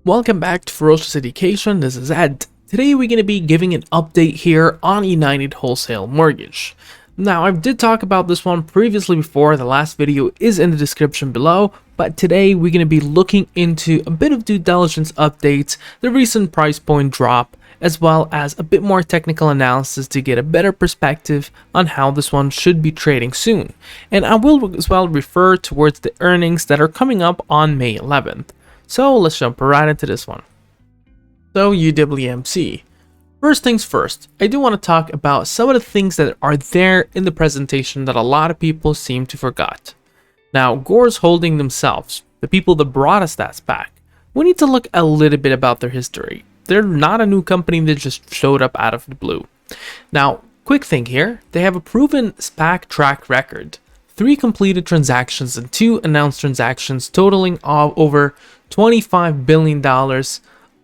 Welcome back to Ferocious Education. This is Ed. Today we're going to be giving an update here on United Wholesale Mortgage. Now, I did talk about this one previously before. The last video is in the description below, but today we're going to be looking into a bit of due diligence updates, the recent price point drop, as well as a bit more technical analysis to get a better perspective on how this one should be trading soon. And I will as well refer towards the earnings that are coming up on May 11th. So let's jump right into this one. So UWMC. First things first, I do want to talk about some of the things that are there in the presentation that a lot of people seem to forgot. Now, Gore's Holding themselves, the people that brought us that SPAC, we need to look a little bit about their history. They're not a new company that just showed up out of the blue. Now, quick thing here, they have a proven SPAC track record. 3 completed transactions and 2 announced transactions totaling over $25 billion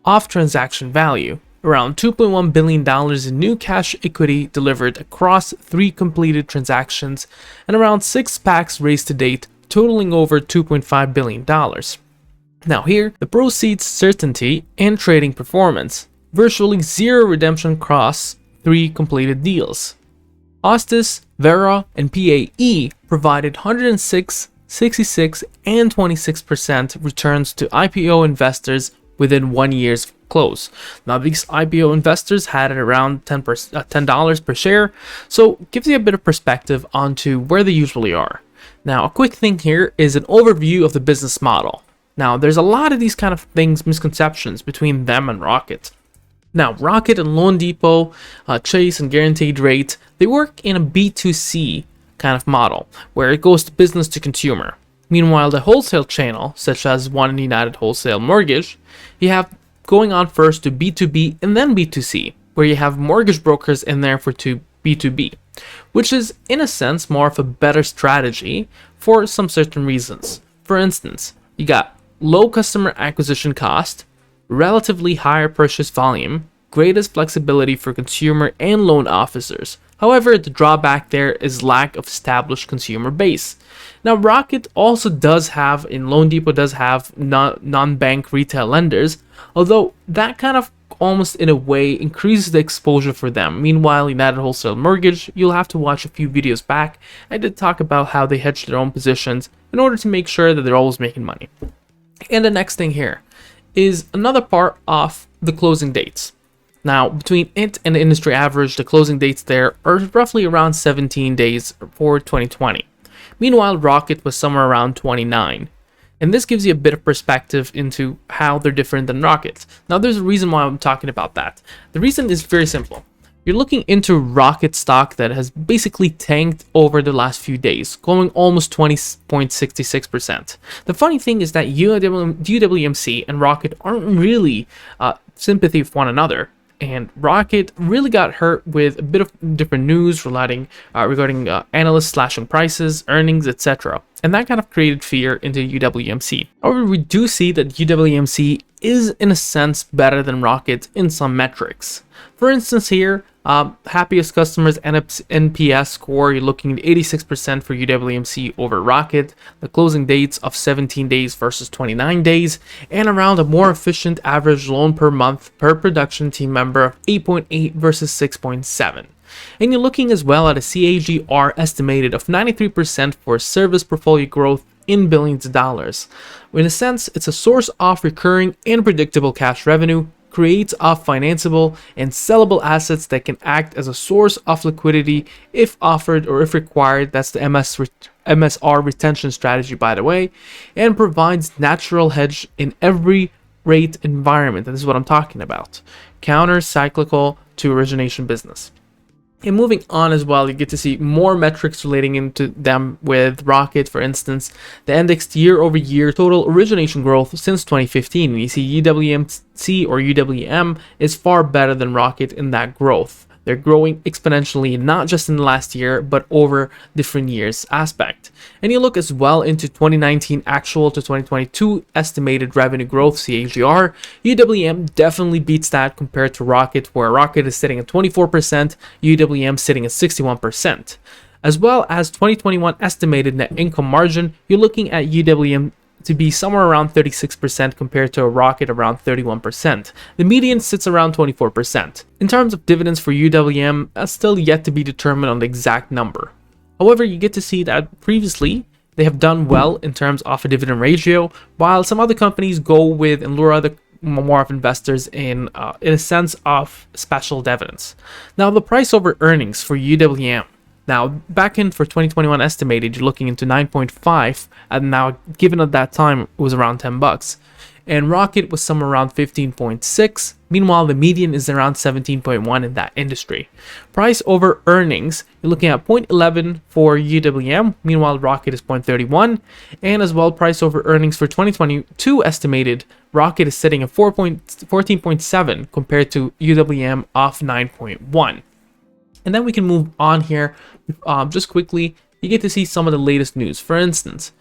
of transaction value, around $2.1 billion in new cash equity delivered across 3 completed transactions, and around 6 SPACs raised to date, totaling over $2.5 billion. Now here, the proceeds certainty and trading performance, virtually 0 redemption across 3 completed deals. Ostis, Vera, and PAE provided 106, 66, and 26% returns to IPO investors within 1 year's close. Now these IPO investors had it around $10 per share, so it gives you a bit of perspective onto where they usually are. Now a quick thing here is an overview of the business model. Now there's a lot of these kind of things, misconceptions between them and Rocket. Now, Rocket and Loan Depot, Chase and Guaranteed Rate, they work in a B2C kind of model, where it goes to business to consumer. Meanwhile, the wholesale channel, such as one in United Wholesale Mortgage, you have going on first to B2B and then B2C, where you have mortgage brokers in there for B2B, which is, in a sense, more of a better strategy for some certain reasons. For instance, you got low customer acquisition cost, relatively higher purchase volume, greatest flexibility for consumer and loan officers. However, the drawback there is lack of established consumer base. Now, Rocket also does have, and Loan Depot does have non-bank retail lenders, although that kind of almost in a way increases the exposure for them. Meanwhile, United Wholesale Mortgage, you'll have to watch a few videos back. I did talk about how they hedge their own positions in order to make sure that they're always making money. And the next thing here is another part of the closing dates. Now, between it and the industry average, the closing dates there are roughly around 17 days for 2020. Meanwhile, Rocket was somewhere around 29. And this gives you a bit of perspective into how they're different than Rocket. Now, there's a reason why I'm talking about that. The reason is very simple. You're looking into Rocket stock that has basically tanked over the last few days, going almost 20.66%. The funny thing is that UWMC and Rocket aren't really sympathy with one another, and Rocket really got hurt with a bit of different news regarding analysts slashing prices, earnings, etc. And that kind of created fear into UWMC. However, we do see that UWMC is in a sense better than Rocket in some metrics. For instance here, happiest customers NPS score, you're looking at 86% for UWMC over Rocket, the closing dates of 17 days versus 29 days, and around a more efficient average loan per month per production team member of 8.8 versus 6.7. And you're looking as well at a CAGR estimated of 93% for service portfolio growth in billions of dollars. In a sense, it's a source of recurring and predictable cash revenue, creates of financeable and sellable assets that can act as a source of liquidity if offered or if required. That's the MSR retention strategy, by the way, and provides natural hedge in every rate environment. And this is what I'm talking about. Counter-cyclical to origination business. And moving on as well, you get to see more metrics relating into them with Rocket. For instance, the indexed year-over-year total origination growth since 2015. And you see UWMC or UWM is far better than Rocket in that growth. They're growing exponentially, not just in the last year, but over different years aspect. And you look as well into 2019 actual to 2022 estimated revenue growth, CAGR. UWM definitely beats that compared to Rocket, where Rocket is sitting at 24%, UWM sitting at 61%. As well as 2021 estimated net income margin, you're looking at UWM to be somewhere around 36% compared to a Rocket around 31%. The median sits around 24%. In terms of dividends for UWM, that's still yet to be determined on the exact number. However, you get to see that previously they have done well in terms of a dividend ratio, while some other companies go with and lure other more of investors in a sense of special dividends. Now, the price over earnings for UWM. Now, back in for 2021 estimated, you're looking into 9.5, and now given at that time it was around 10 bucks. And Rocket was somewhere around 15.6. Meanwhile, the median is around 17.1 in that industry. Price over earnings, you're looking at 0.11 for UWM. Meanwhile, Rocket is 0.31. And as well, price over earnings for 2022 estimated, Rocket is sitting at 14.7 compared to UWM of 9.1. And then we can move on here just quickly. You get to see some of the latest news. For instance,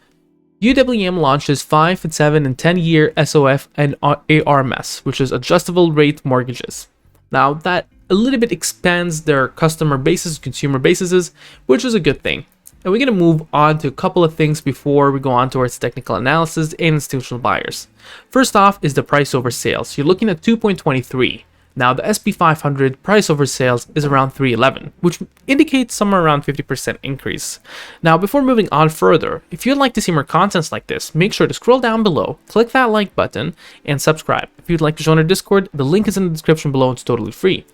UWM launches 5, 7, and 10-year SOF and ARMS, which is adjustable rate mortgages. Now, that a little bit expands their customer bases, consumer bases, which is a good thing. And we're going to move on to a couple of things before we go on towards technical analysis and institutional buyers. First off is the price over sales. You're looking at 2.23. Now, the SP 500 price over sales is around 311, which indicates somewhere around 50% increase. Now, before moving on further, if you'd like to see more contents like this, make sure to scroll down below, click that like button, and subscribe. If you'd like to join our Discord, the link is in the description below. It's totally free.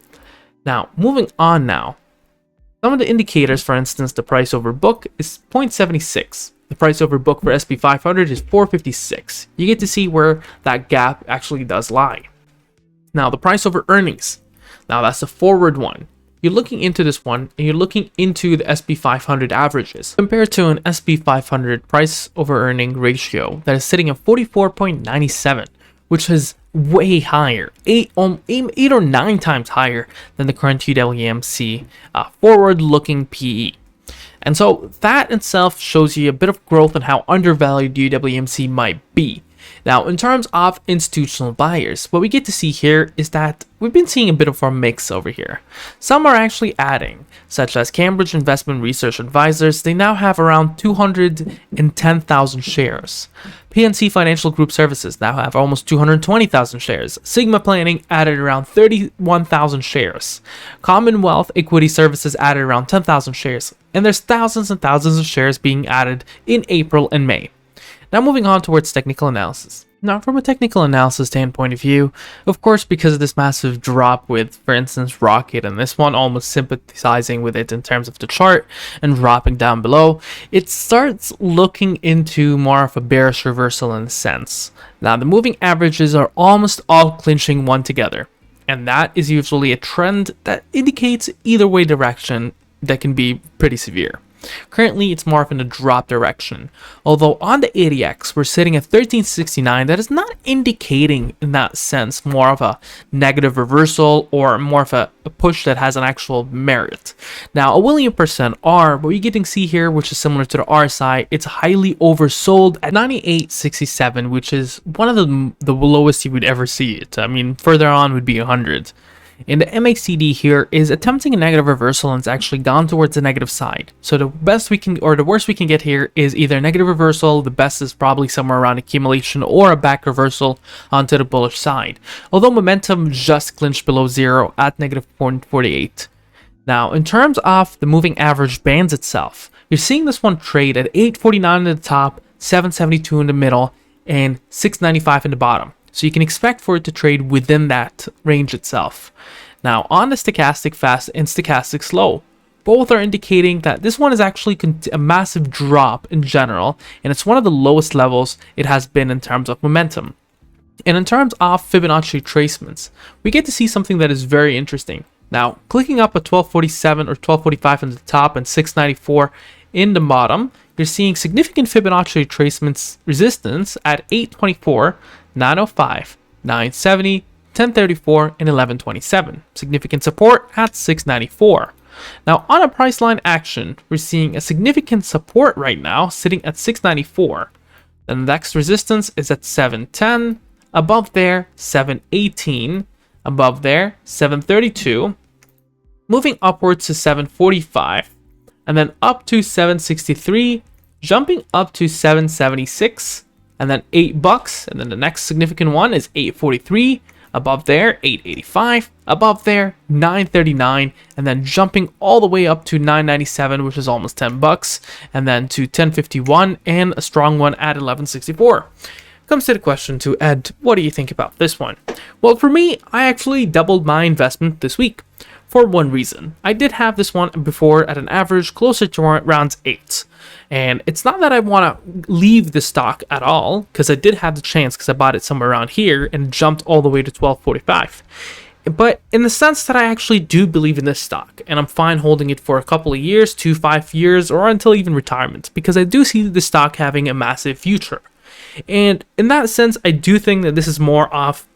Now, moving on now. Some of the indicators, for instance, the price over book is 0.76. The price over book for SP 500 is 456. You get to see where that gap actually does lie. Now, the price over earnings. Now, that's the forward one. You're looking into this one, and you're looking into the SP 500 averages compared to an SP 500 price over earning ratio that is sitting at 44.97, which is way higher, 8 or 9 times higher than the current UWMC forward-looking PE. And so that itself shows you a bit of growth and how undervalued UWMC might be. Now, in terms of institutional buyers, what we get to see here is that we've been seeing a bit of a mix over here. Some are actually adding, such as Cambridge Investment Research Advisors. They now have around 210,000 shares. PNC Financial Group Services now have almost 220,000 shares. Sigma Planning added around 31,000 shares. Commonwealth Equity Services added around 10,000 shares. And there's thousands and thousands of shares being added in April and May. Now, moving on towards technical analysis. Now, from a technical analysis standpoint of view, of course, because of this massive drop with, for instance, Rocket, and this one almost sympathizing with it in terms of the chart and dropping down below, it starts looking into more of a bearish reversal in a sense. Now, the moving averages are almost all clinching one together, and that is usually a trend that indicates either way direction that can be pretty severe. Currently, it's more of in a drop direction. Although on the ADX, we're sitting at 1369, that is not indicating in that sense more of a negative reversal or more of a push that has an actual merit. Now, a William % R, what you're getting to see here, which is similar to the RSI, it's highly oversold at 98.67, which is one of the lowest you would ever see it. I mean, further on would be 100. And the MACD here is attempting a negative reversal and it's actually gone towards the negative side. So the best we can, or the worst we can get here is either a negative reversal, the best is probably somewhere around accumulation, or a back reversal onto the bullish side. Although momentum just clinched below zero at negative 0.48. Now, in terms of the moving average bands itself, you're seeing this one trade at 849 at the top, 772 in the middle, and 695 in the bottom. So you can expect for it to trade within that range itself. Now, on the stochastic fast and stochastic slow, both are indicating that this one is actually a massive drop in general, and it's one of the lowest levels it has been in terms of momentum. And in terms of Fibonacci retracements, we get to see something that is very interesting. Now, clicking up at 1247 or 1245 on the top and 694 in the bottom, you're seeing significant Fibonacci retracements resistance at 824, 905, 970, 1034, and 1127. Significant support at 694. Now, on a price line action, we're seeing a significant support right now sitting at 694. The next resistance is at 710. Above there, 718. Above there, 732. Moving upwards to 745. And then up to 763. Jumping up to 776. and then $8, and then the next significant one is 8.43. Above there, 8.85. Above there, 9.39, and then jumping all the way up to 9.97, which is almost $10, and then to 10.51, and a strong one at 11.64. Comes to the question to Ed, what do you think about this one? Well, for me, I actually doubled my investment this week. For one reason, I did have this one before at an average closer to around 8. And it's not that I want to leave the stock at all, because I did have the chance because I bought it somewhere around here and jumped all the way to 12.45. But in the sense that I actually do believe in this stock, and I'm fine holding it for a couple of years, 2-5 years, or until even retirement, because I do see the stock having a massive future. And in that sense, I do think that this is more of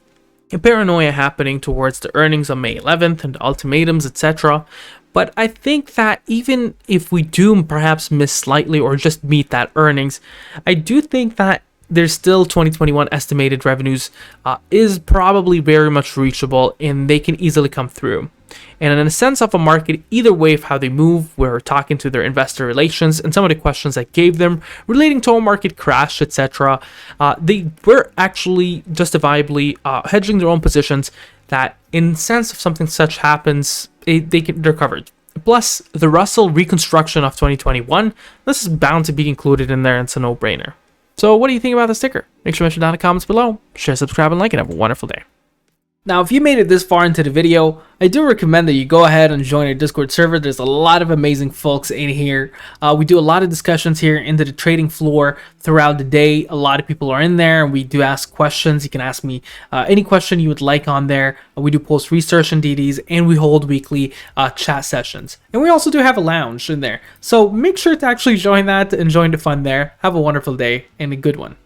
a paranoia happening towards the earnings on May 11th and the ultimatums, etc. But I think that even if we do perhaps miss slightly or just meet that earnings, I do think that there's still 2021 estimated revenues is probably very much reachable, and they can easily come through. And in a sense of a market, either way of how they move, we're talking to their investor relations and some of the questions I gave them relating to a market crash, etc. They were actually justifiably hedging their own positions that in sense of something such happens, they're covered. Plus, the Russell reconstruction of 2021, this is bound to be included in there, and it's a no-brainer. So what do you think about the sticker? Make sure to mention down in the comments below. Share, subscribe, and like, and have a wonderful day. Now, if you made it this far into the video, I do recommend that you go ahead and join our Discord server. There's a lot of amazing folks in here. We do a lot of discussions here into the trading floor throughout the day. A lot of people are in there, and we do ask questions. You can ask me any question you would like on there. We do post research and DDs, and we hold weekly chat sessions. And we also do have a lounge in there. So make sure to actually join that and join the fun there. Have a wonderful day and a good one.